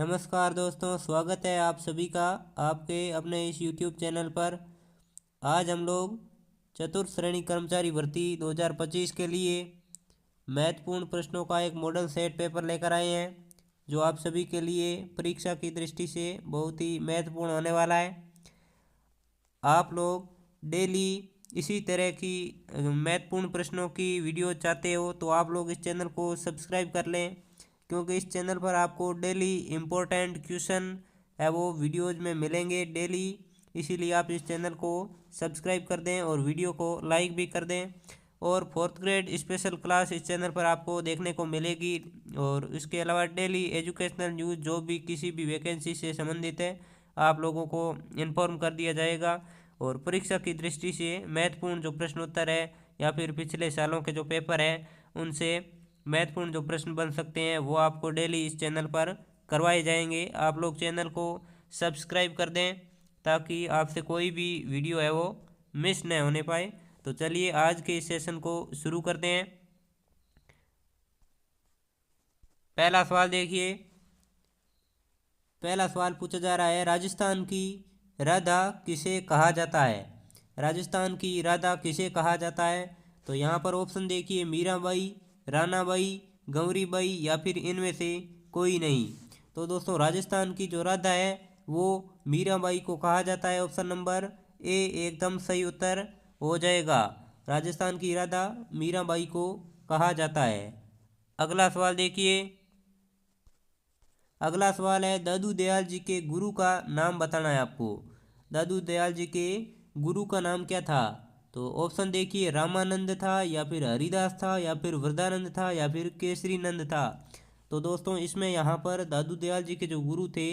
नमस्कार दोस्तों, स्वागत है आप सभी का आपके अपने इस YouTube चैनल पर। आज हम लोग चतुर्थ श्रेणी कर्मचारी भर्ती 2025 के लिए महत्वपूर्ण प्रश्नों का एक मॉडल सेट पेपर लेकर आए हैं, जो आप सभी के लिए परीक्षा की दृष्टि से बहुत ही महत्वपूर्ण होने वाला है। आप लोग डेली इसी तरह की महत्वपूर्ण प्रश्नों की वीडियो चाहते हो तो आप लोग इस चैनल को सब्सक्राइब कर लें, क्योंकि इस चैनल पर आपको डेली इम्पोर्टेंट क्वेश्चन है वो वीडियोज़ में मिलेंगे डेली। इसीलिए आप इस चैनल को सब्सक्राइब कर दें और वीडियो को लाइक भी कर दें। और फोर्थ ग्रेड स्पेशल क्लास इस चैनल पर आपको देखने को मिलेगी। और इसके अलावा डेली एजुकेशनल न्यूज़ जो भी किसी भी वैकेंसी से संबंधित है आप लोगों को इन्फॉर्म कर दिया जाएगा। और परीक्षा की दृष्टि से महत्वपूर्ण जो प्रश्न उत्तर है या फिर पिछले सालों के जो पेपर हैं उनसे महत्वपूर्ण जो प्रश्न बन सकते हैं वो आपको डेली इस चैनल पर करवाए जाएंगे। आप लोग चैनल को सब्सक्राइब कर दें ताकि आपसे कोई भी वीडियो है वो मिस न होने पाए। तो चलिए आज के इस सेशन को शुरू करते हैं। पहला सवाल देखिए। पहला सवाल पूछा जा रहा है, राजस्थान की राधा किसे कहा जाता है? राजस्थान की राधा किसे कहा जाता है? तो यहाँ पर ऑप्शन देखिए, मीराबाई, रानाबाई, गौरीबाई या फिर इनमें से कोई नहीं। तो दोस्तों राजस्थान की जो राधा है वो मीराबाई को कहा जाता है। ऑप्शन नंबर ए एकदम सही उत्तर हो जाएगा। राजस्थान की राधा मीराबाई को कहा जाता है। अगला सवाल देखिए। अगला सवाल है, दादू दयाल जी के गुरु का नाम बताना है आपको। दादू दयाल जी के गुरु का नाम क्या था? तो ऑप्शन देखिए, रामानंद था या फिर हरिदास था या फिर वरदानंद था या फिर केसरी नंद था। तो दोस्तों इसमें यहाँ पर दादू दयाल जी के जो गुरु थे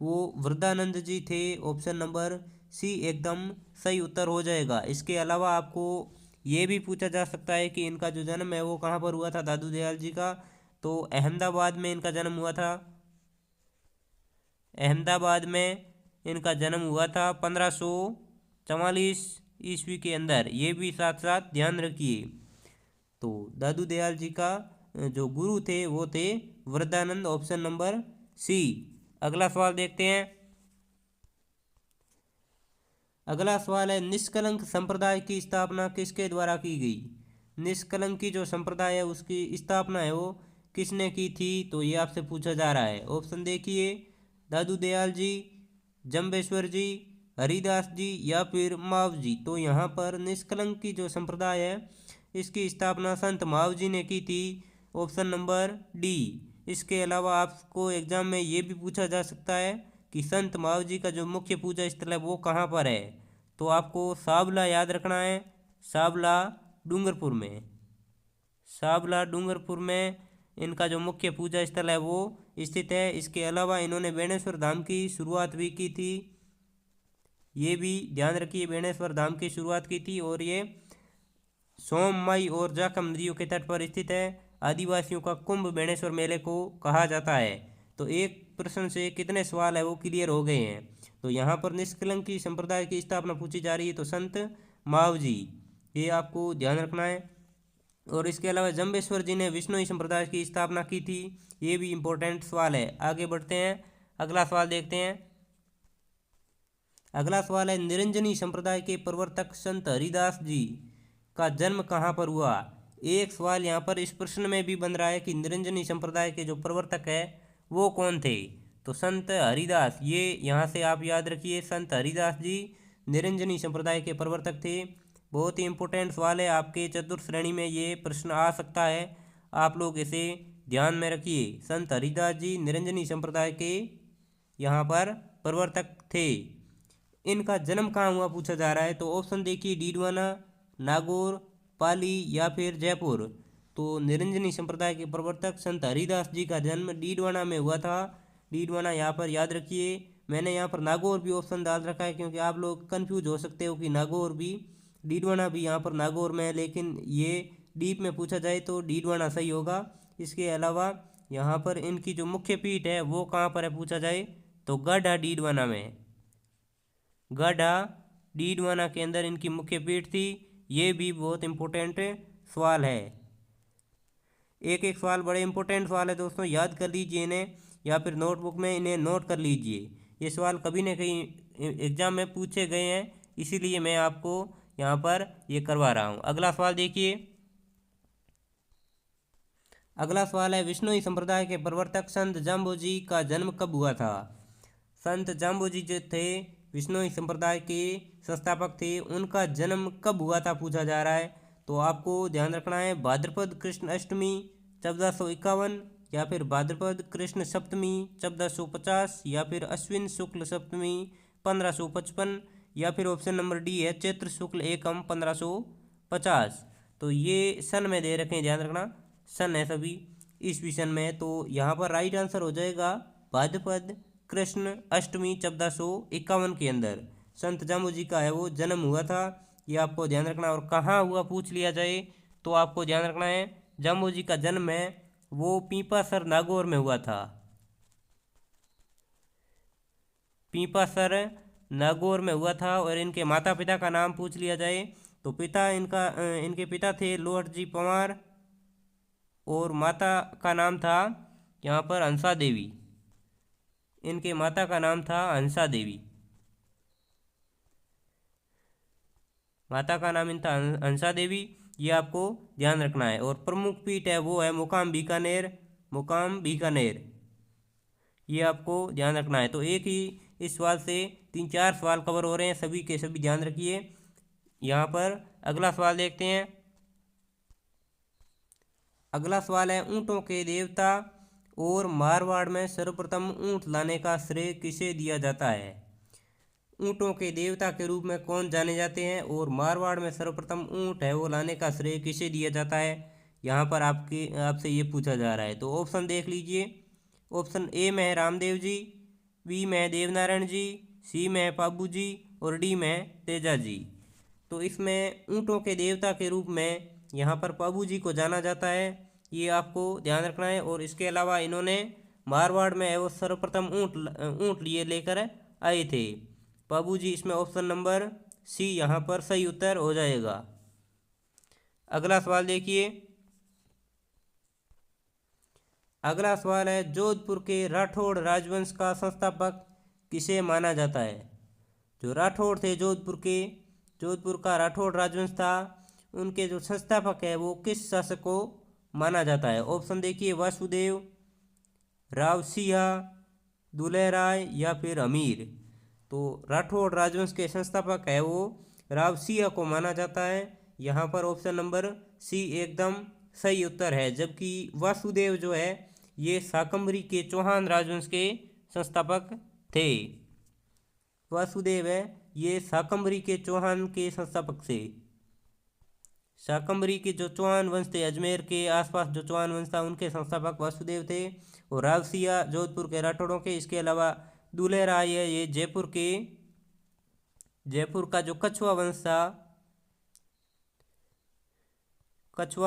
वो वरदानंद जी थे। ऑप्शन नंबर सी एकदम सही उत्तर हो जाएगा। इसके अलावा आपको ये भी पूछा जा सकता है कि इनका जो जन्म है वो कहाँ पर हुआ था दादू दयाल जी का? तो अहमदाबाद में इनका जन्म हुआ था। अहमदाबाद में इनका जन्म हुआ था 1544 ईस्वी के अंदर। ये भी साथ साथ ध्यान रखिए। तो दादू दयाल जी का जो गुरु थे वो थे वरदानंद। Option number C. अगला सवाल देखते हैं। अगला सवाल है, निष्कलंक संप्रदाय की स्थापना किसके द्वारा की गई? निष्कलंक की जो संप्रदाय है उसकी स्थापना है वो किसने की थी? तो ये आपसे पूछा जा रहा है। ऑप्शन देखिए, दादू दयाल जी, जम्बेश्वर जी, हरिदास जी या फिर माव जी। तो यहाँ पर निष्कलंक की जो संप्रदाय है इसकी स्थापना संत माव जी ने की थी। Option number D. इसके अलावा आपको एग्जाम में ये भी पूछा जा सकता है कि संत माव जी का जो मुख्य पूजा स्थल है वो कहाँ पर है? तो आपको सावला याद रखना है। सावला डूंगरपुर में। सावला डूंगरपुर में इनका जो मुख्य पूजा स्थल है वो स्थित है। इसके अलावा इन्होंने बेणेश्वर धाम की शुरुआत भी की थी। ये भी ध्यान रखिए, बेणेश्वर धाम की शुरुआत की थी और ये सोममई और जाखम नदियों के तट पर स्थित है। आदिवासियों का कुंभ बेणेश्वर मेले को कहा जाता है। तो एक प्रश्न से कितने सवाल है वो क्लियर हो गए हैं। तो यहाँ पर निष्कलंकी संप्रदाय की स्थापना पूछी जा रही है तो संत माव जी, ये आपको ध्यान रखना है। और इसके अलावा जम्बेश्वर जी ने विष्णुई संप्रदाय की स्थापना की थी। ये भी इम्पोर्टेंट सवाल है। आगे बढ़ते हैं, अगला सवाल देखते हैं। अगला सवाल है, निरंजनी संप्रदाय के प्रवर्तक संत हरिदास जी का जन्म कहाँ पर हुआ? एक सवाल यहाँ पर इस प्रश्न में भी बन रहा है कि निरंजनी संप्रदाय के जो प्रवर्तक है वो कौन थे? तो संत हरिदास, ये यहाँ से आप याद रखिए, संत हरिदास जी निरंजनी संप्रदाय के प्रवर्तक थे। बहुत ही इंपॉर्टेंट सवाल है, आपके चतुर्थ श्रेणी में ये प्रश्न आ सकता है। आप लोग इसे ध्यान में रखिए। संत हरिदास जी निरंजनी संप्रदाय के यहाँ पर प्रवर्तक थे। इनका जन्म कहाँ हुआ पूछा जा रहा है। तो ऑप्शन देखिए, डीडवाना, नागौर, पाली या फिर जयपुर। तो निरंजनी संप्रदाय के प्रवर्तक संत हरिदास जी का जन्म डीडवाना में हुआ था। डीडवाना यहाँ पर याद रखिए। मैंने यहाँ पर नागौर भी ऑप्शन डाल रखा है क्योंकि आप लोग कंफ्यूज हो सकते हो कि नागौर भी, डीडवाना भी यहाँ पर नागौर में है, लेकिन ये डीप में पूछा जाए तो डीडवाना सही होगा। इसके अलावा यहाँ पर इनकी जो मुख्य पीठ है वो कहाँ पर है पूछा जाए तो गढ़ा डीडवाना में। गढ़ा डीडवाना के अंदर इनकी मुख्य पीठ थी। ये भी बहुत इंपॉर्टेंट सवाल है। एक एक सवाल बड़े इंपॉर्टेंट सवाल है दोस्तों, याद कर लीजिए इन्हें। या फिर नोटबुक में इन्हें नोट कर लीजिए। ये सवाल कभी न कहीं एग्जाम में पूछे गए हैं, इसीलिए मैं आपको यहाँ पर ये करवा रहा हूँ। अगला सवाल देखिए। अगला सवाल है, विश्नोई संप्रदाय के प्रवर्तक संत जाम्बोजी का जन्म कब हुआ था? संत जाम्बोजी जो थे विश्नोई संप्रदाय के संस्थापक थे, उनका जन्म कब हुआ था पूछा जा रहा है। तो आपको ध्यान रखना है भाद्रपद कृष्ण अष्टमी 1451, या फिर भाद्रपद कृष्ण सप्तमी 1450, या फिर अश्विन शुक्ल सप्तमी 1555, या फिर ऑप्शन नंबर डी है चैत्र शुक्ल एकम 1550। तो ये सन में दे रखे हैं, ध्यान रखना सन है सभी ईस्वी सन में। तो यहाँ पर राइट आंसर हो जाएगा भाद्रपद कृष्ण अष्टमी 1451 के अंदर संत जाम्बोजी का है वो जन्म हुआ था। ये आपको ध्यान रखना। और कहाँ हुआ पूछ लिया जाए तो आपको ध्यान रखना है जाम्बोजी का जन्म है वो पीपासर नागौर में हुआ था। पीपासर नागौर में हुआ था। और इनके माता पिता का नाम पूछ लिया जाए तो इनके पिता थे लोहट जी पंवार, और माता का नाम था यहाँ पर हंसा देवी। इनके माता का नाम था हंसा देवी, माता का नाम इनका हंसा देवी। ये आपको ध्यान रखना है। और प्रमुख पीठ है वो है मुकाम बीकानेर, मुकाम बीकानेर, ये आपको ध्यान रखना है। तो एक ही इस सवाल से 3-4 सवाल कवर हो रहे हैं, सभी के सभी ध्यान रखिए। यहाँ पर अगला सवाल देखते हैं। अगला सवाल है, ऊँटों के देवता और मारवाड़ में सर्वप्रथम ऊँट लाने का श्रेय किसे दिया जाता है? ऊँटों के देवता के रूप में कौन जाने जाते हैं और मारवाड़ में सर्वप्रथम ऊँट है वो लाने का श्रेय किसे दिया जाता है? यहाँ पर आपसे ये पूछा जा रहा है। तो ऑप्शन देख लीजिए। ऑप्शन ए में है रामदेव जी, बी में है देवनारायण जी, सी में है पाबू जी, और डी में है तेजा जी। तो इसमें ऊँटों के देवता के रूप में यहाँ पर पाबू जी को जाना जाता है, ये आपको ध्यान रखना है। और इसके अलावा इन्होंने मारवाड़ में है वो सर्वप्रथम ऊँट लेकर आए थे पाबू जी। इसमें ऑप्शन नंबर सी यहाँ पर सही उत्तर हो जाएगा। अगला सवाल देखिए। अगला सवाल है, जोधपुर के राठौड़ राजवंश का संस्थापक किसे माना जाता है? जो राठौड़ थे जोधपुर का राठौड़ राजवंश था, उनके जो संस्थापक है वो किस शासक को माना जाता है? ऑप्शन देखिए, वासुदेव, रावसिया, दुलेराय, या फिर अमीर। तो राठौड़ राजवंश के संस्थापक है वो रावसिया को माना जाता है। यहाँ पर ऑप्शन नंबर सी एकदम सही उत्तर है। जबकि वासुदेव जो है ये शाकंभरी के चौहान राजवंश के संस्थापक थे। वासुदेव है ये शाकंभरी के चौहान के संस्थापक थे। शाकंभरी के जो चौहान वंश थे, अजमेर के आसपास जो चौहान वंश था, उनके संस्थापक वासुदेव थे। और रावसिया जोधपुर के राठौड़ों के। इसके अलावा दुलेराय है ये जयपुर का जो कछुआ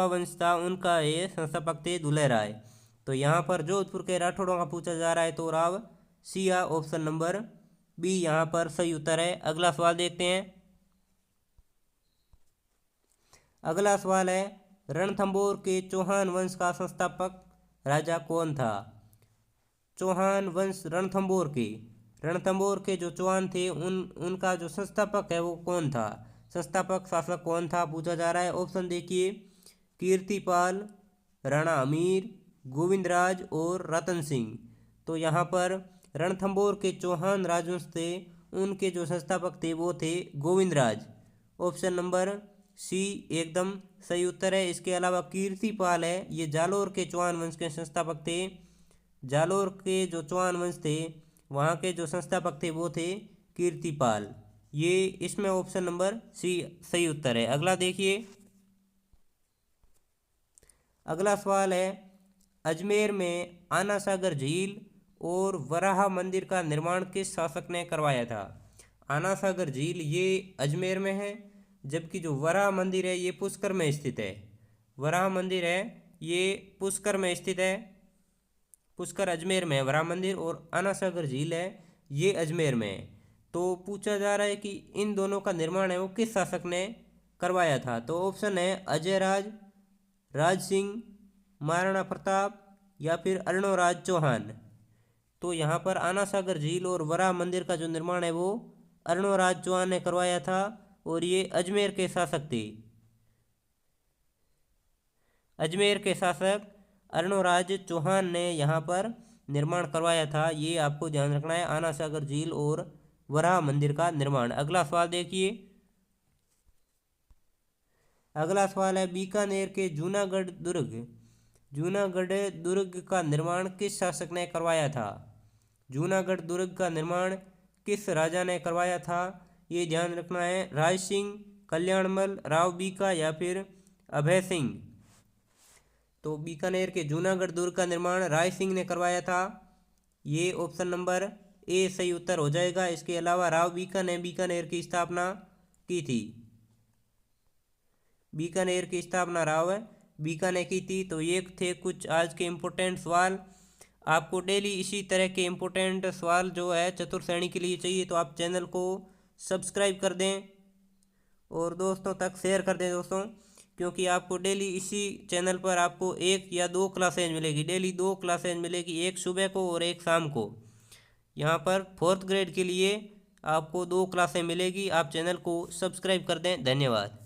वंश था उनका ये संस्थापक थे दुलेराय। तो यहाँ पर जोधपुर के राठौड़ों का पूछा जा रहा है तो रावसिया ऑप्शन नंबर बी यहाँ पर सही उत्तर है। अगला सवाल देखते हैं। अगला सवाल है, रणथंभौर के चौहान वंश का संस्थापक राजा कौन था? चौहान वंश रणथंभौर के जो चौहान थे उनका जो संस्थापक है वो कौन था? संस्थापक शासक कौन था पूछा जा रहा है। ऑप्शन देखिए, कीर्तिपाल, राणा अमीर, गोविंदराज और रतन सिंह। तो यहाँ पर रणथंभौर के चौहान राजवंश थे, उनके जो संस्थापक थे वो थे गोविंदराज। ऑप्शन नंबर सी एकदम सही उत्तर है। इसके अलावा कीर्तिपाल है ये जालोर के चौहान वंश के संस्थापक थे। जालोर के जो चौहान वंश थे वहाँ के जो संस्थापक थे वो थे कीर्तिपाल। ये इसमें ऑप्शन नंबर सी सही उत्तर है। अगला देखिए। अगला सवाल है, अजमेर में आना सागर झील और वराह मंदिर का निर्माण किस शासक ने करवाया था? आना सागर झील ये अजमेर में है, जबकि जो वराह मंदिर है ये पुष्कर में स्थित है। वराह मंदिर है ये पुष्कर में स्थित है। पुष्कर अजमेर में है वराह मंदिर, और आना सागर झील है ये अजमेर में है। तो पूछा जा रहा है कि इन दोनों का निर्माण है वो किस शासक ने करवाया था? तो ऑप्शन है अजय राज सिंह, महाराणा प्रताप, या फिर अर्णोराज चौहान। तो यहाँ पर आना सागर झील और वराह मंदिर का जो निर्माण है वो अर्णोराज चौहान ने करवाया था और ये अजमेर के शासक थे। अजमेर के शासक अर्णोराज चौहान ने यहाँ पर निर्माण करवाया था। ये आपको ध्यान रखना है, आना सागर झील और वराह मंदिर का निर्माण। अगला सवाल देखिए। अगला सवाल है बीकानेर के जूनागढ़ दुर्ग। जूनागढ़ दुर्ग का निर्माण किस शासक ने करवाया था? जूनागढ़ दुर्ग का निर्माण किस राजा ने करवाया था? ये ध्यान रखना है, राय सिंह, कल्याणमल, राव बीका या फिर अभय सिंह। तो बीकानेर के जूनागढ़ दुर्ग का निर्माण राय सिंह ने करवाया था। ये ऑप्शन नंबर ए सही उत्तर हो जाएगा। इसके अलावा राव बीका ने बीकानेर की स्थापना की थी। बीकानेर की स्थापना राव बीका ने की थी। तो ये थे कुछ आज के इम्पोर्टेंट सवाल। आपको डेली इसी तरह के इम्पोर्टेंट सवाल जो है चतुर्थ श्रेणी के लिए चाहिए तो आप चैनल को सब्सक्राइब कर दें और दोस्तों तक शेयर कर दें दोस्तों, क्योंकि आपको डेली इसी चैनल पर आपको 1 या 2 क्लासेज मिलेगी। डेली 2 क्लासेज मिलेगी, एक सुबह को और एक शाम को। यहाँ पर 4th ग्रेड के लिए आपको 2 क्लासें मिलेगी। आप चैनल को सब्सक्राइब कर दें। धन्यवाद।